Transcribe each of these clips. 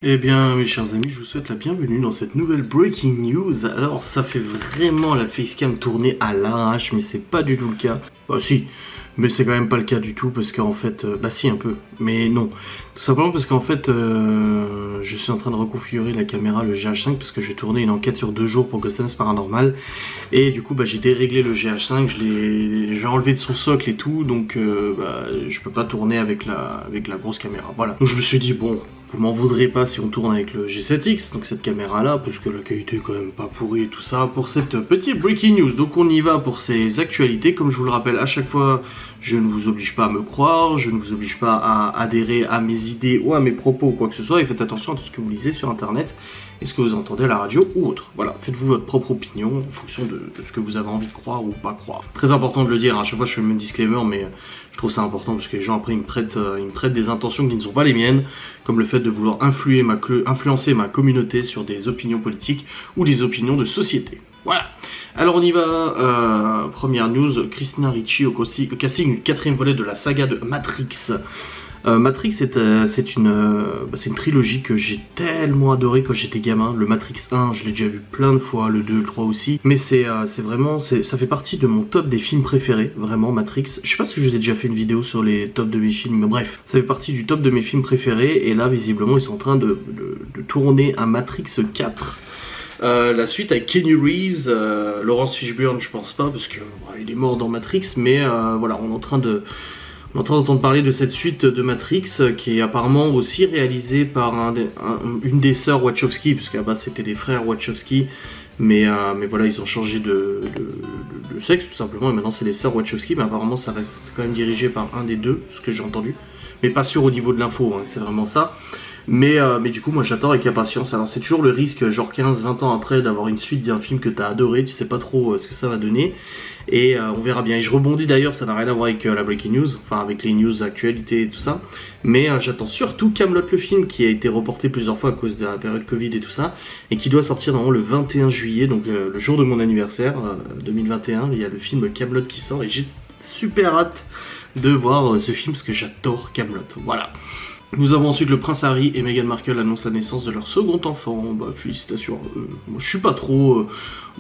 Eh bien, mes chers amis, je vous souhaite la bienvenue dans cette nouvelle Breaking News. Alors, ça fait vraiment la facecam tourner à l'arrache, mais c'est pas du tout le cas. Bah si, mais c'est quand même pas le cas du tout, parce qu'en fait... bah si, un peu, mais non. Tout simplement parce qu'en fait, je suis en train de reconfigurer la caméra, le GH5, parce que j'ai tourné une enquête sur 2 jours pour Ghost Paranormal. Et du coup, bah, j'ai déréglé le GH5, j'ai enlevé de son socle et tout, donc bah, je peux pas tourner avec la grosse caméra. Voilà. Donc je me suis dit, bon... Vous m'en voudrez pas si on tourne avec le G7X, donc cette caméra là, parce que la qualité est quand même pas pourrie et tout ça, pour cette petite breaking news. Donc on y va pour ces actualités, comme je vous le rappelle à chaque fois, je ne vous oblige pas à me croire, je ne vous oblige pas à adhérer à mes idées ou à mes propos ou quoi que ce soit, et faites attention à tout ce que vous lisez sur internet et ce que vous entendez à la radio ou autre. Voilà, faites-vous votre propre opinion en fonction de ce que vous avez envie de croire ou pas croire. Très important de le dire, à chaque fois je fais le même disclaimer, mais je trouve ça important parce que les gens après ils me prêtent des intentions qui ne sont pas les miennes, comme le fait de vouloir influencer ma communauté sur des opinions politiques ou des opinions de société. Voilà. Alors on y va, première news, Christina Ricci au casting du 4e volet de la saga de Matrix. Matrix c'est une trilogie que j'ai tellement adoré quand j'étais gamin. Le Matrix 1 je l'ai déjà vu plein de fois, le 2, le 3 aussi. Mais c'est vraiment, ça fait partie de mon top des films préférés, vraiment Matrix. Je sais pas si je vous ai déjà fait une vidéo sur les tops de mes films, mais bref, ça fait partie du top de mes films préférés. Et là visiblement ils sont en train de tourner un Matrix 4. La suite avec Keanu Reeves, Laurence Fishburne je pense pas parce que il est mort dans Matrix, mais voilà, on est en train d'entendre parler de cette suite de Matrix qui est apparemment aussi réalisée par une des sœurs Wachowski, parce qu'à la base c'était des frères Wachowski, mais voilà, ils ont changé de sexe tout simplement, et maintenant c'est les sœurs Wachowski, mais apparemment ça reste quand même dirigé par un des deux, ce que j'ai entendu, mais pas sûr au niveau de l'info, hein, c'est vraiment ça. Mais du coup moi j'attends avec impatience. Alors c'est toujours le risque, genre 15-20 ans après, d'avoir une suite d'un film que t'as adoré, tu sais pas trop ce que ça va donner, et on verra bien. Et je rebondis d'ailleurs, ça n'a rien à voir avec la breaking news, enfin avec les news actualités et tout ça, mais j'attends surtout Kaamelott le film, qui a été reporté plusieurs fois à cause de la période Covid et tout ça, et qui doit sortir normalement le 21 juillet, donc le jour de mon anniversaire 2021, il y a le film Kaamelott qui sort, et j'ai super hâte de voir ce film parce que j'adore Kaamelott, voilà. Nous avons ensuite le prince Harry et Meghan Markle annoncent la naissance de leur second enfant. Bah félicitations. Moi je suis pas trop...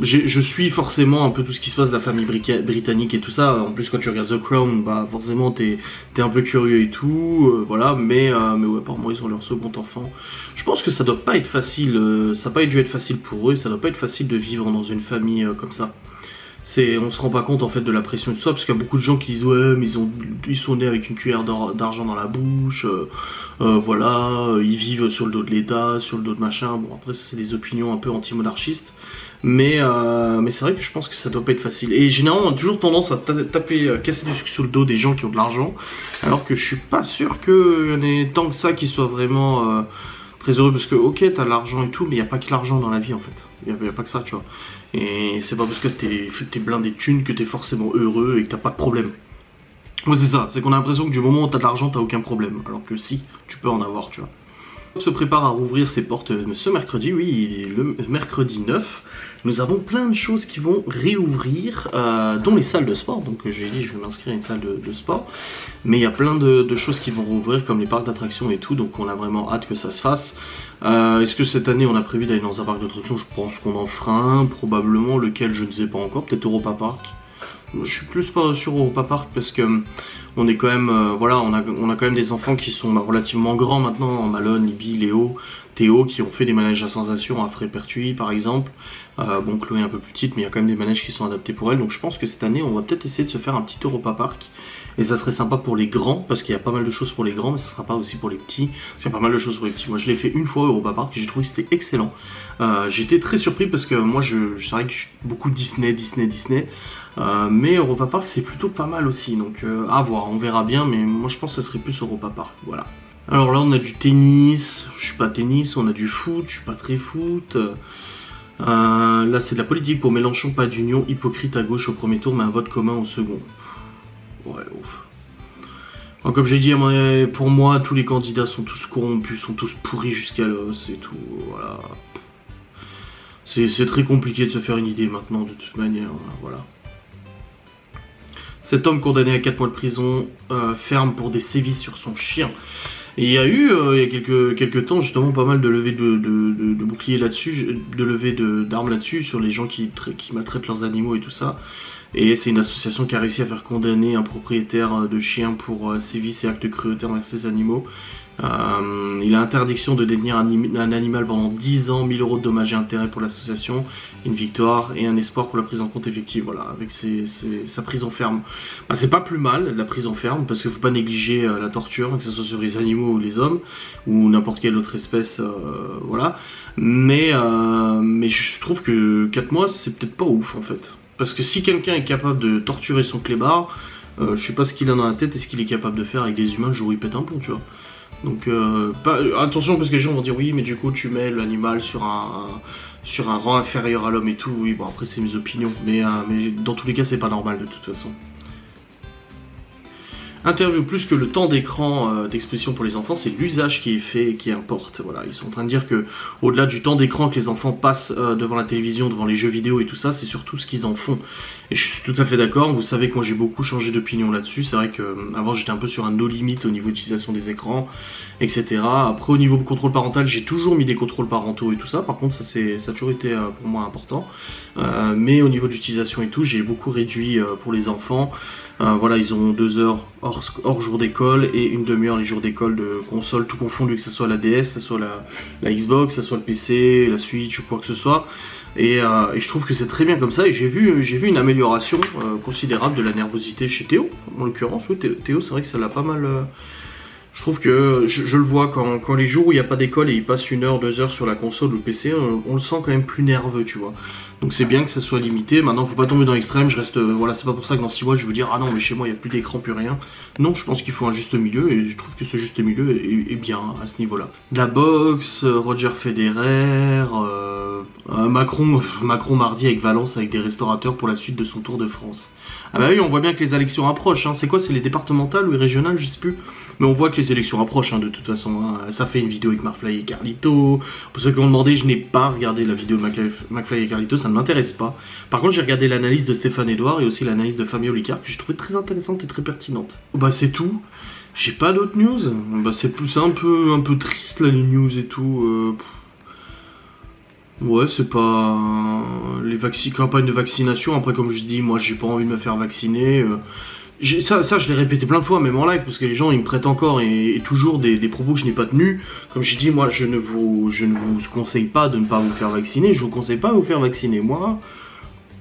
je suis forcément un peu tout ce qui se passe de la famille britannique et tout ça. En plus quand tu regardes The Crown, bah forcément t'es un peu curieux et tout. Voilà, mais ouais, apparemment ils ont leur second enfant. Je pense que ça doit pas être facile. Ça n'a pas dû être facile pour eux. Ça doit pas être facile de vivre dans une famille comme ça. On se rend pas compte en fait de la pression et tout ça, parce qu'il y a beaucoup de gens qui disent ouais mais ils sont nés avec une cuillère d'argent dans la bouche, voilà, ils vivent sur le dos de l'État, sur le dos de machin. Bon après c'est des opinions un peu anti-monarchistes, mais c'est vrai que je pense que ça doit pas être facile. Et généralement on a toujours tendance à casser du sucre sur le dos des gens qui ont de l'argent, alors que je suis pas sûr qu'il y en ait tant que ça qui soient vraiment très heureux, parce que ok t'as l'argent et tout, mais il n'y a pas que l'argent dans la vie en fait, il n'y a pas que ça tu vois. Et c'est pas parce que t'es blindé de thunes que t'es forcément heureux et que t'as pas de problème. Moi c'est ça, c'est qu'on a l'impression que du moment où t'as de l'argent t'as aucun problème, alors que si, tu peux en avoir tu vois. On se prépare à rouvrir ses portes ce mercredi, oui, le mercredi 9. Nous avons plein de choses qui vont réouvrir, dont les salles de sport. Donc j'ai dit je vais m'inscrire à une salle de sport. Mais il y a plein de choses qui vont rouvrir, comme les parcs d'attractions et tout. Donc on a vraiment hâte que ça se fasse. Est-ce que cette année on a prévu d'aller dans un parc d'attractions? Je pense qu'on en fera un, probablement. Lequel je ne sais pas encore, peut-être Europa Park. Je suis plus pas sûr Europa Park parce que on est quand même, voilà, on a quand même des enfants qui sont relativement grands maintenant, Malone, Libby, Léo, Théo, qui ont fait des manèges à sensations à Frépertuis par exemple. Bon, Chloé est un peu plus petite, mais il y a quand même des manèges qui sont adaptés pour elle. Donc je pense que cette année on va peut-être essayer de se faire un petit Europa Park. Et ça serait sympa pour les grands, parce qu'il y a pas mal de choses pour les grands, mais ça sera pas aussi pour les petits. Parce qu'il y a pas mal de choses pour les petits. Moi je l'ai fait une fois au Europa Park et j'ai trouvé que c'était excellent. J'étais très surpris parce que moi c'est vrai que je suis beaucoup Disney. Mais Europa Park c'est plutôt pas mal aussi, donc à voir, on verra bien, mais moi je pense que ça serait plus Europa Park, voilà. Alors là on a du tennis, je suis pas tennis, on a du foot, je suis pas très foot. Là c'est de la politique pour Mélenchon, pas d'union, hypocrite à gauche au premier tour mais un vote commun au second. Ouais, ouf. Alors, comme j'ai dit, pour moi tous les candidats sont tous corrompus, sont tous pourris jusqu'à l'os et tout, voilà. C'est très compliqué de se faire une idée maintenant de toute manière, voilà. Cet homme condamné à 4 mois de prison ferme pour des sévices sur son chien. Et il y a eu, il y a quelques temps, justement, pas mal de levées de boucliers là-dessus, de levées d'armes là-dessus, sur les gens qui maltraitent leurs animaux et tout ça. Et c'est une association qui a réussi à faire condamner un propriétaire de chien pour sévices et actes de cruauté envers ses animaux. Il a interdiction de détenir un animal pendant 10 ans, 1000 € de dommages et intérêts pour l'association, une victoire et un espoir pour la prise en compte effective, voilà, avec sa prison ferme. Bah, c'est pas plus mal, la prison ferme, parce qu'il faut pas négliger la torture, que ce soit sur les animaux ou les hommes, ou n'importe quelle autre espèce, voilà. Mais je trouve que 4 mois, c'est peut-être pas ouf, en fait. Parce que si quelqu'un est capable de torturer son clébard, je sais pas ce qu'il a dans la tête et ce qu'il est capable de faire avec des humains le jour où il pète un pont, tu vois. Donc attention, parce que les gens vont dire oui, mais du coup tu mets l'animal sur un rang inférieur à l'homme et tout. Oui, bon, après c'est mes opinions, mais dans tous les cas c'est pas normal de toute façon. Interview, plus que le temps d'écran d'exposition pour les enfants, c'est l'usage qui est fait et qui importe. Voilà, ils sont en train de dire que au-delà du temps d'écran que les enfants passent devant la télévision, devant les jeux vidéo et tout ça, c'est surtout ce qu'ils en font. Et je suis tout à fait d'accord. Vous savez que moi j'ai beaucoup changé d'opinion là-dessus. C'est vrai que avant j'étais un peu sur un no limit au niveau d'utilisation des écrans, etc. Après au niveau du contrôle parental, j'ai toujours mis des contrôles parentaux et tout ça. Par contre ça a toujours été pour moi important. Mais au niveau d'utilisation et tout, j'ai beaucoup réduit pour les enfants. Voilà, ils ont 2 heures hors jour d'école et une demi-heure les jours d'école de console, tout confondu, que ce soit la DS, que ce soit la Xbox, que ce soit le PC, la Switch ou quoi que ce soit. Et je trouve que c'est très bien comme ça. Et j'ai vu une amélioration considérable de la nervosité chez Théo. En l'occurrence, oui, Théo, c'est vrai que ça l'a pas mal. Je trouve que je le vois quand les jours où il n'y a pas d'école et il passe 1 heure, 2 heures sur la console ou le PC, on le sent quand même plus nerveux, tu vois. Donc c'est bien que ça soit limité. Maintenant, faut pas tomber dans l'extrême. Je reste, voilà, c'est pas pour ça que dans 6 mois je vais vous dire ah non mais chez moi il n'y a plus d'écran, plus rien. Non, je pense qu'il faut un juste milieu et je trouve que ce juste milieu est bien à ce niveau-là. La boxe, Roger Federer, Macron mardi avec Valence avec des restaurateurs pour la suite de son Tour de France. Ah bah oui, on voit bien que les élections approchent, hein. C'est quoi, c'est les départementales ou les régionales, je sais plus. Mais on voit que les élections approchent, hein, de toute façon. Hein. Ça fait une vidéo avec McFly et Carlito. Pour ceux qui m'ont demandé, je n'ai pas regardé la vidéo de McFly et Carlito, ça ne m'intéresse pas. Par contre, j'ai regardé l'analyse de Stéphane Edouard et aussi l'analyse de Fabio Licard, que j'ai trouvé très intéressante et très pertinente. Bah c'est tout. J'ai pas d'autres news. Bah c'est un peu triste là, les news et tout. Ouais, c'est pas les campagnes de vaccination. Après, comme je dis, moi j'ai pas envie de me faire vacciner. Ça, je l'ai répété plein de fois, même en live, parce que les gens ils me prêtent encore et toujours des propos que je n'ai pas tenus. Comme je dis, moi je ne vous conseille pas de ne pas vous faire vacciner. Je vous conseille pas de vous faire vacciner. Moi,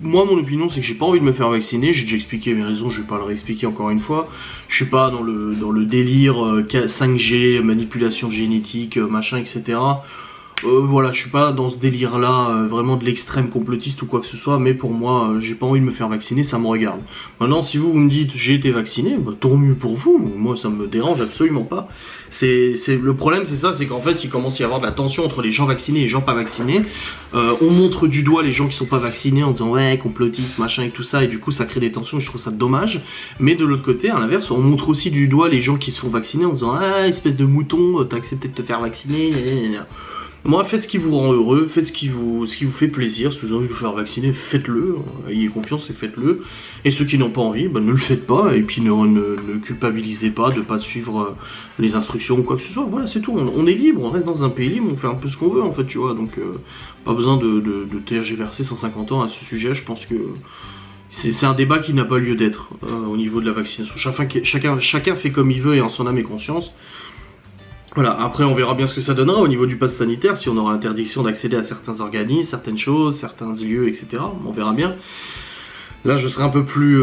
mon opinion, c'est que j'ai pas envie de me faire vacciner. J'ai déjà expliqué mes raisons, je vais pas le réexpliquer encore une fois. Je suis pas dans le délire 5G, manipulation génétique, machin, etc. Voilà, je suis pas dans ce délire-là, vraiment de l'extrême complotiste ou quoi que ce soit, mais pour moi, j'ai pas envie de me faire vacciner, ça me regarde. Maintenant, si vous me dites j'ai été vacciné, bah, tant mieux pour vous, moi ça me dérange absolument pas. Le problème, c'est ça, c'est qu'en fait, il commence à y avoir de la tension entre les gens vaccinés et les gens pas vaccinés. On montre du doigt les gens qui sont pas vaccinés en disant ouais, complotistes, machin et tout ça, et du coup ça crée des tensions et je trouve ça dommage. Mais de l'autre côté, à l'inverse, on montre aussi du doigt les gens qui se font vacciner en disant ah, espèce de mouton, t'as accepté de te faire vacciner, Moi, faites ce qui vous rend heureux, faites ce qui vous fait plaisir. Si vous avez envie de vous faire vacciner, faites-le, ayez confiance et faites-le. Et ceux qui n'ont pas envie, bah, ne le faites pas, et puis ne culpabilisez pas de ne pas suivre les instructions ou quoi que ce soit. Voilà, c'est tout, on est libre, on reste dans un pays libre, on fait un peu ce qu'on veut en fait, tu vois. Donc, pas besoin de tergiverser 150 ans à ce sujet, je pense que c'est un débat qui n'a pas lieu d'être au niveau de la vaccination. Chacun fait comme il veut et en son âme et conscience. Voilà, après on verra bien ce que ça donnera au niveau du pass sanitaire, si on aura interdiction d'accéder à certains organismes, certaines choses, certains lieux, etc. On verra bien. Là je serai un peu plus,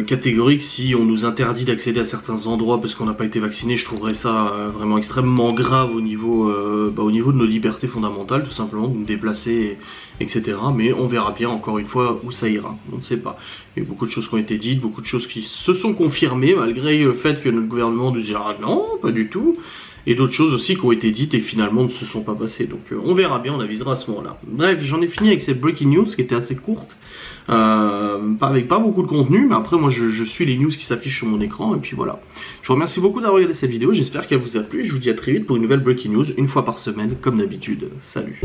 catégorique si on nous interdit d'accéder à certains endroits parce qu'on n'a pas été vacciné. Je trouverais ça vraiment extrêmement grave au niveau de nos libertés fondamentales, tout simplement, de nous déplacer, etc. Mais on verra bien encore une fois où ça ira, on ne sait pas. Il y a beaucoup de choses qui ont été dites, beaucoup de choses qui se sont confirmées malgré le fait que notre gouvernement nous dise ah non, pas du tout. Et d'autres choses aussi qui ont été dites et finalement ne se sont pas passées. Donc on verra bien, on avisera à ce moment-là. Bref, j'en ai fini avec cette breaking news qui était assez courte. Avec pas beaucoup de contenu, mais après moi je suis les news qui s'affichent sur mon écran et puis voilà. Je vous remercie beaucoup d'avoir regardé cette vidéo, j'espère qu'elle vous a plu et je vous dis à très vite pour une nouvelle breaking news, une fois par semaine comme d'habitude. Salut.